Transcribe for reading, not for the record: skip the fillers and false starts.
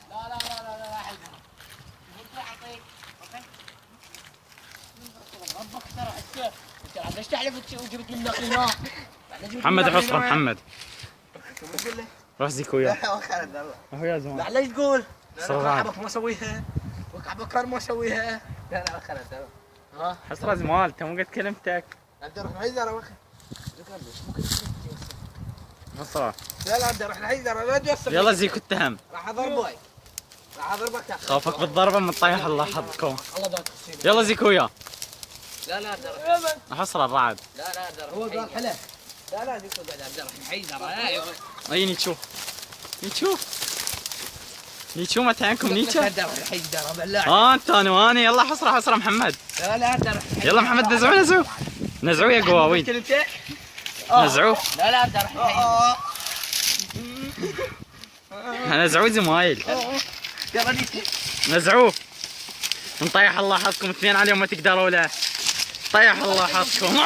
لا حيدر. اعطيك. اوكي. ربك ترى حسه. انت ليش تحلف وجبت لنا قناع؟ محمد حصره محمد. روح زيك وياه. هو يا زمان. لا ليش تقول؟ صراحة كعبك ما اسويها. وكعبك كان ما اسويها. لا خلاص ها حصره زمان انت مو قد كلمتك. انت روح الحيدر يا اخي. حصره. لا روح الحيدر لا توصل. يلا زيك اتهم. راح اضربك. راح اضربك. خوفك بالضربه من طيح الله حظكم. الله لا تخسر. يلا زيك وياه. لا حصره الرعد. لا هو قال حلا. لا ديكو قاعد عبد الرحمن حيدر. اي نشوف. نيتشو ما تعينكم نيتشو؟ حيدر بالله. انت انا واني يلا حصره محمد. لا يلا محمد نزعوه يا قواوين. نزعوه. لا حيدر. نزعوه زمايل. نزعوه. نطيح الله حظكم اثنين عليهم ما تقدروا له. طيح الله حظكم.